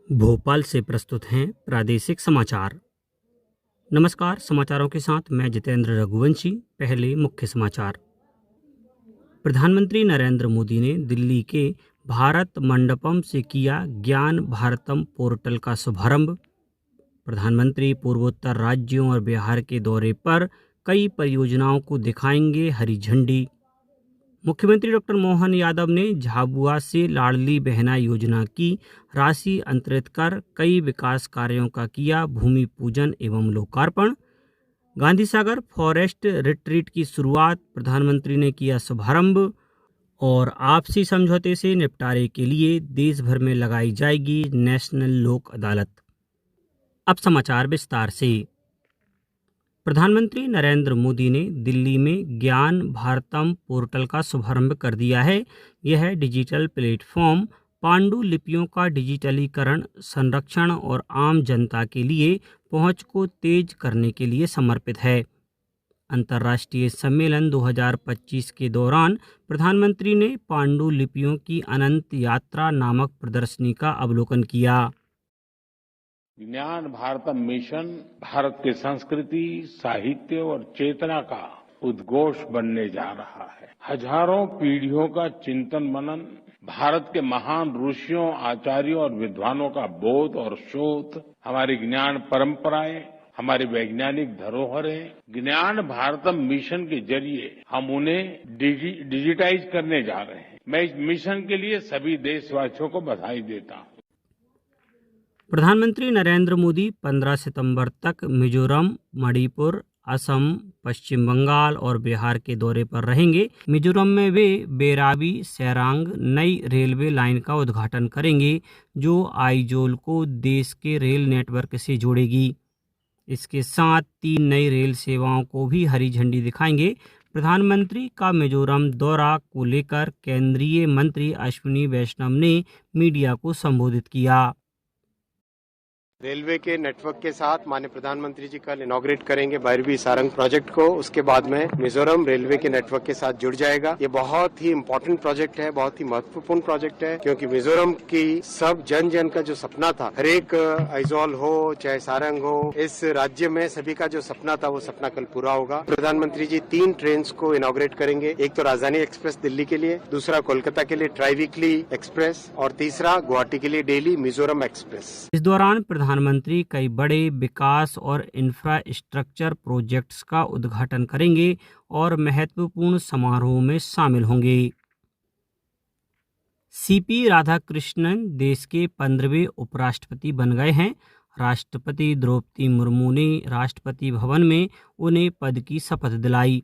भोपाल से प्रस्तुत हैं प्रादेशिक समाचार। नमस्कार, समाचारों के साथ मैं जितेंद्र रघुवंशी। पहले मुख्य समाचार। प्रधानमंत्री नरेंद्र मोदी ने दिल्ली के भारत मंडपम से किया ज्ञान भारतम पोर्टल का शुभारंभ। प्रधानमंत्री पूर्वोत्तर राज्यों और बिहार के दौरे पर कई परियोजनाओं को दिखाएंगे हरी झंडी। मुख्यमंत्री डॉक्टर मोहन यादव ने झाबुआ से लाडली बहना योजना की राशि अंतरित कर कई विकास कार्यों का किया भूमि पूजन एवं लोकार्पण। गांधी सागर फॉरेस्ट रिट्रीट की शुरुआत, प्रधानमंत्री ने किया शुभारंभ। और आपसी समझौते से निपटारे के लिए देश भर में लगाई जाएगी नेशनल लोक अदालत। अब समाचार विस्तार से। प्रधानमंत्री नरेंद्र मोदी ने दिल्ली में ज्ञान भारतम पोर्टल का शुभारंभ कर दिया है। यह डिजिटल प्लेटफॉर्म पांडुलिपियों का डिजिटलीकरण, संरक्षण और आम जनता के लिए पहुंच को तेज करने के लिए समर्पित है। अंतर्राष्ट्रीय सम्मेलन 2025 के दौरान प्रधानमंत्री ने पांडुलिपियों की अनंत यात्रा नामक प्रदर्शनी का अवलोकन किया। ज्ञान भारतम मिशन भारत की संस्कृति, साहित्य और चेतना का उद्घोष बनने जा रहा है। हजारों पीढ़ियों का चिंतन मनन, भारत के महान ऋषियों, आचार्यों और विद्वानों का बोध और शोध, हमारी ज्ञान परंपराएं, हमारी वैज्ञानिक धरोहरें, ज्ञान भारतम मिशन के जरिए हम उन्हें डिजिटाइज करने जा रहे हैं। मैं इस मिशन के लिए सभी देशवासियों को बधाई देता हूं। प्रधानमंत्री नरेंद्र मोदी 15 सितंबर तक मिजोरम, मणिपुर, असम, पश्चिम बंगाल और बिहार के दौरे पर रहेंगे। मिजोरम में वे बेराबी सेरांग नई रेलवे लाइन का उद्घाटन करेंगे, जो आइजोल को देश के रेल नेटवर्क से जोड़ेगी। इसके साथ 3 नई रेल सेवाओं को भी हरी झंडी दिखाएंगे। प्रधानमंत्री का मिजोरम दौरा को लेकर केंद्रीय मंत्री अश्विनी वैष्णव ने मीडिया को संबोधित किया। रेलवे के नेटवर्क के साथ माननीय प्रधानमंत्री जी कल इनॉग्रेट करेंगे बायरबी सारंग प्रोजेक्ट को। उसके बाद में मिजोरम रेलवे के नेटवर्क के साथ जुड़ जाएगा। ये बहुत ही इम्पोर्टेंट प्रोजेक्ट है, बहुत ही महत्वपूर्ण प्रोजेक्ट है, क्योंकि मिजोरम की सब जन जन का जो सपना था, हर एक आइजोल हो चाहे सारंग हो, इस राज्य में सभी का जो सपना था वो सपना कल पूरा होगा। प्रधानमंत्री जी 3 ट्रेन को इनॉग्रेट करेंगे। एक तो राजधानी एक्सप्रेस दिल्ली के लिए, दूसरा कोलकाता के लिए ट्राई वीकली एक्सप्रेस और तीसरा गुवाहाटी के लिए डेली मिजोरम एक्सप्रेस। इस दौरान प्रधानमंत्री कई बड़े विकास और इंफ्रास्ट्रक्चर प्रोजेक्ट्स का उद्घाटन करेंगे और महत्वपूर्ण समारोह में शामिल होंगे। सीपी राधाकृष्णन देश के 15वें उपराष्ट्रपति बन गए हैं। राष्ट्रपति द्रौपदी मुर्मू ने राष्ट्रपति भवन में उन्हें पद की शपथ दिलाई।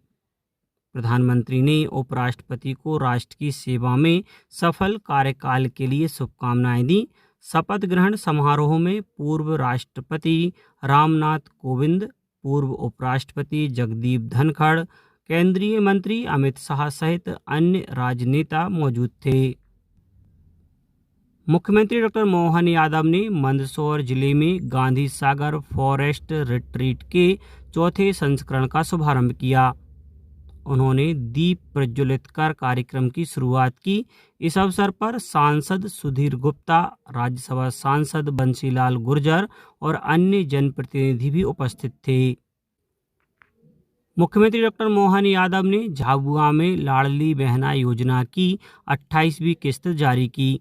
प्रधानमंत्री ने उपराष्ट्रपति को राष्ट्र की सेवा में सफल कार्यकाल के लिए शुभकामनाएं दी। शपथ ग्रहण समारोह में पूर्व राष्ट्रपति रामनाथ कोविंद, पूर्व उपराष्ट्रपति जगदीप धनखड़, केंद्रीय मंत्री अमित शाह सहित अन्य राजनेता मौजूद थे। मुख्यमंत्री डॉक्टर मोहन यादव ने मंदसौर जिले में गांधी सागर फॉरेस्ट रिट्रीट के 4थे संस्करण का शुभारंभ किया। उन्होंने दीप प्रज्वलित कर कार्यक्रम की शुरुआत की। इस अवसर पर सांसद सुधीर गुप्ता, राज्यसभा सांसद बंसीलाल गुर्जर और अन्य जनप्रतिनिधि भी उपस्थित थे। मुख्यमंत्री डॉक्टर मोहन यादव ने झाबुआ में लाडली बहना योजना की 28वीं किस्त जारी की।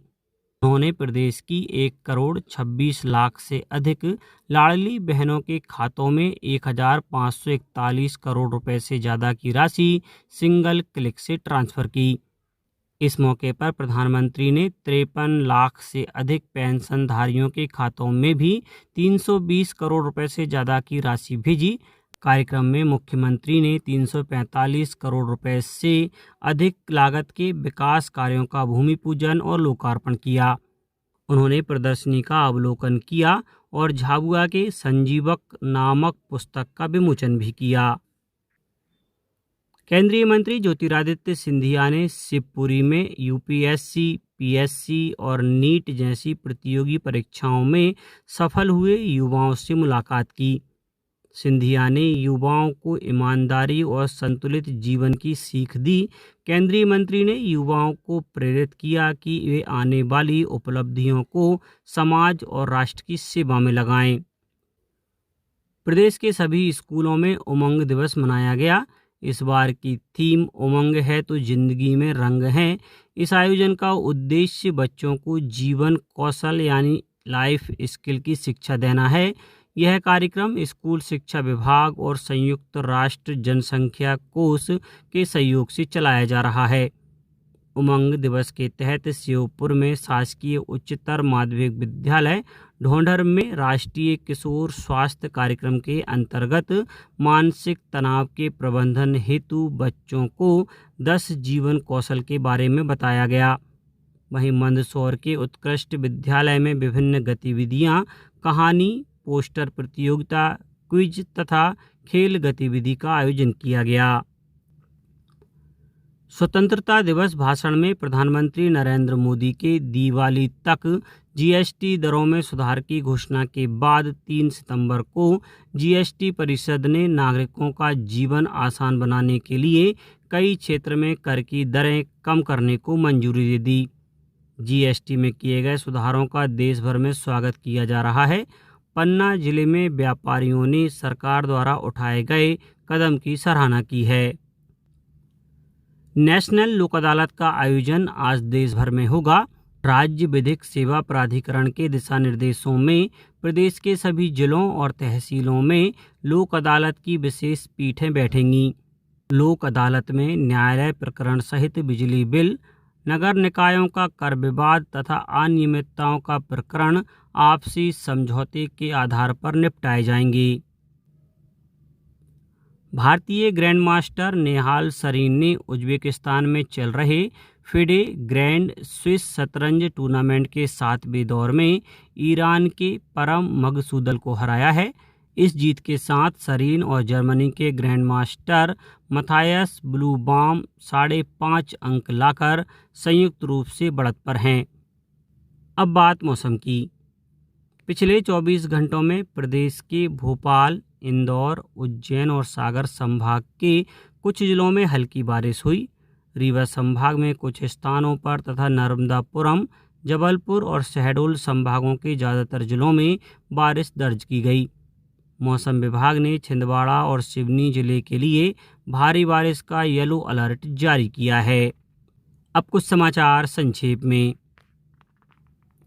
उन्होंने प्रदेश की 1,26,00,000 से अधिक लाडली बहनों के खातों में 1,541 करोड़ रुपए से ज़्यादा की राशि सिंगल क्लिक से ट्रांसफ़र की। इस मौके पर प्रधानमंत्री ने 53 लाख से अधिक पेंशनधारियों के खातों में भी 320 करोड़ रुपए से ज़्यादा की राशि भेजी। कार्यक्रम में मुख्यमंत्री ने 345 करोड़ रुपए से अधिक लागत के विकास कार्यों का भूमि पूजन और लोकार्पण किया। उन्होंने प्रदर्शनी का अवलोकन किया और झाबुआ के संजीवक नामक पुस्तक का विमोचन भी किया। केंद्रीय मंत्री ज्योतिरादित्य सिंधिया ने शिवपुरी में यूपीएससी, पीएससी और नीट जैसी प्रतियोगी परीक्षाओं में सफल हुए युवाओं से मुलाकात की। सिंधिया ने युवाओं को ईमानदारी और संतुलित जीवन की सीख दी। केंद्रीय मंत्री ने युवाओं को प्रेरित किया कि वे आने वाली उपलब्धियों को समाज और राष्ट्र की सेवा में लगाएं। प्रदेश के सभी स्कूलों में उमंग दिवस मनाया गया। इस बार की थीम उमंग है तो जिंदगी में रंग है। इस आयोजन का उद्देश्य बच्चों को जीवन कौशल यानी लाइफ स्किल की शिक्षा देना है। यह कार्यक्रम स्कूल शिक्षा विभाग और संयुक्त राष्ट्र जनसंख्या कोष के सहयोग से चलाया जा रहा है। उमंग दिवस के तहत श्योपुर में शासकीय उच्चतर माध्यमिक विद्यालय ढोंढर में राष्ट्रीय किशोर स्वास्थ्य कार्यक्रम के अंतर्गत मानसिक तनाव के प्रबंधन हेतु बच्चों को 10 जीवन कौशल के बारे में बताया गया। वहीं मंदसौर के उत्कृष्ट विद्यालय में विभिन्न गतिविधियां, कहानी, पोस्टर प्रतियोगिता, क्विज तथा खेल गतिविधि का आयोजन किया गया। स्वतंत्रता दिवस भाषण में प्रधानमंत्री नरेंद्र मोदी के दिवाली तक जीएसटी दरों में सुधार की घोषणा के बाद 3 सितंबर को जीएसटी परिषद ने नागरिकों का जीवन आसान बनाने के लिए कई क्षेत्र में कर की दरें कम करने को मंजूरी दे दी। जीएसटी में किए गए सुधारों का देश भर में स्वागत किया जा रहा है। पन्ना जिले में व्यापारियों ने सरकार द्वारा उठाए गए कदम की सराहना की है। नेशनल लोक अदालत का आयोजन आज देश भर में होगा। राज्य विधिक सेवा प्राधिकरण के दिशा निर्देशों में प्रदेश के सभी जिलों और तहसीलों में लोक अदालत की विशेष पीठें बैठेंगी। लोक अदालत में न्यायालय प्रकरण सहित बिजली बिल, नगर निकायों का कर विवाद तथा अनियमितताओं का प्रकरण आपसी समझौते के आधार पर निपटाए जाएंगे। भारतीय ग्रैंड मास्टर नेहाल सरीन ने उज्बेकिस्तान में चल रहे फिडे ग्रैंड स्विस शतरंज टूर्नामेंट के 7वें दौर में ईरान के परम मगसूदल को हराया है। इस जीत के साथ सरीन और जर्मनी के ग्रैंड मास्टर मथायस ब्लूबाम 5.5 अंक लाकर संयुक्त रूप से बढ़त पर हैं। अब बात मौसम की। पिछले 24 घंटों में प्रदेश के भोपाल, इंदौर, उज्जैन और सागर संभाग के कुछ जिलों में हल्की बारिश हुई। रीवा संभाग में कुछ स्थानों पर तथा नर्मदापुरम, जबलपुर और शहडोल संभागों के ज़्यादातर जिलों में बारिश दर्ज की गई। मौसम विभाग ने छिंदवाड़ा और सिवनी जिले के लिए भारी बारिश का येलो अलर्ट जारी किया है। अब कुछ समाचार संक्षेप में।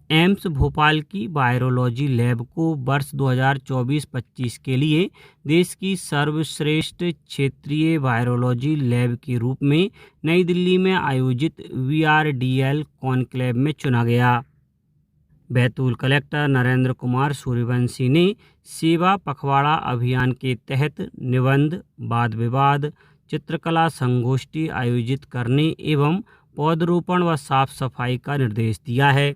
एम्स भोपाल की वायरोलॉजी लैब को वर्ष 2024-25 के लिए देश की सर्वश्रेष्ठ क्षेत्रीय वायरोलॉजी लैब के रूप में नई दिल्ली में आयोजित VRDL कॉन्क्लेव में चुना गया। बैतूल कलेक्टर नरेंद्र कुमार सूर्यवंशी ने सेवा पखवाड़ा अभियान के तहत निबंध, वाद विवाद, चित्रकला संगोष्ठी आयोजित करने एवं पौधरोपण व साफ सफाई का निर्देश दिया है।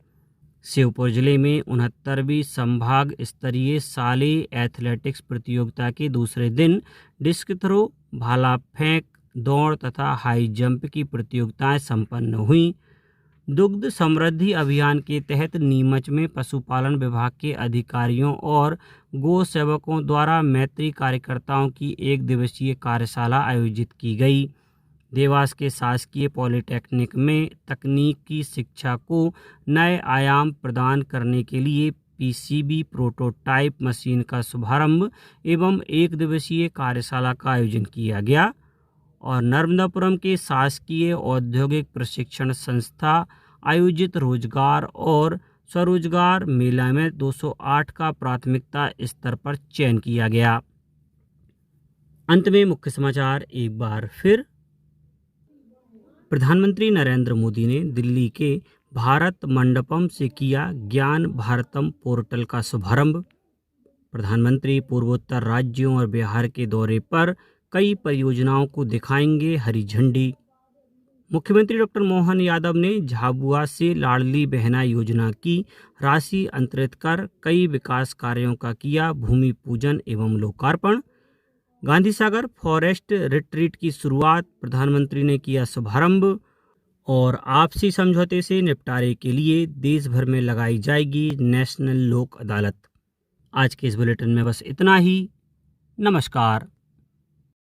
श्योपुर जिले में 69वीं संभाग स्तरीय साले एथलेटिक्स प्रतियोगिता के दूसरे दिन डिस्क थ्रो, भाला फेंक, दौड़ तथा हाई जंप की प्रतियोगिताएं संपन्न हुईं। दुग्ध समृद्धि अभियान के तहत नीमच में पशुपालन विभाग के अधिकारियों और गौ सेवकों द्वारा मैत्री कार्यकर्ताओं की 1 दिवसीय कार्यशाला आयोजित की गई। देवास के शासकीय पॉलिटेक्निक में तकनीक की शिक्षा को नए आयाम प्रदान करने के लिए PCB प्रोटोटाइप मशीन का शुभारंभ एवं 1 दिवसीय कार्यशाला का आयोजन किया गया। और नर्मदापुरम के शासकीय औद्योगिक प्रशिक्षण संस्था आयोजित रोजगार और स्वरोजगार मेला में 208 का प्राथमिकता स्तर पर चयन किया गया। अंत में मुख्य समाचार एक बार फिर। प्रधानमंत्री नरेंद्र मोदी ने दिल्ली के भारत मंडपम से किया ज्ञान भारतम पोर्टल का शुभारंभ। प्रधानमंत्री पूर्वोत्तर राज्यों और बिहार के दौरे पर कई परियोजनाओं को दिखाएंगे हरी झंडी। मुख्यमंत्री डॉक्टर मोहन यादव ने झाबुआ से लाडली बहना योजना की राशि अंतरित कर कई विकास कार्यों का किया भूमि पूजन एवं लोकार्पण। गांधी सागर फॉरेस्ट रिट्रीट की शुरुआत प्रधानमंत्री ने किया शुभारंभ। और आपसी समझौते से निपटारे के लिए देश भर में लगाई जाएगी नेशनल लोक अदालत। आज के इस बुलेटिन में बस इतना ही। नमस्कार।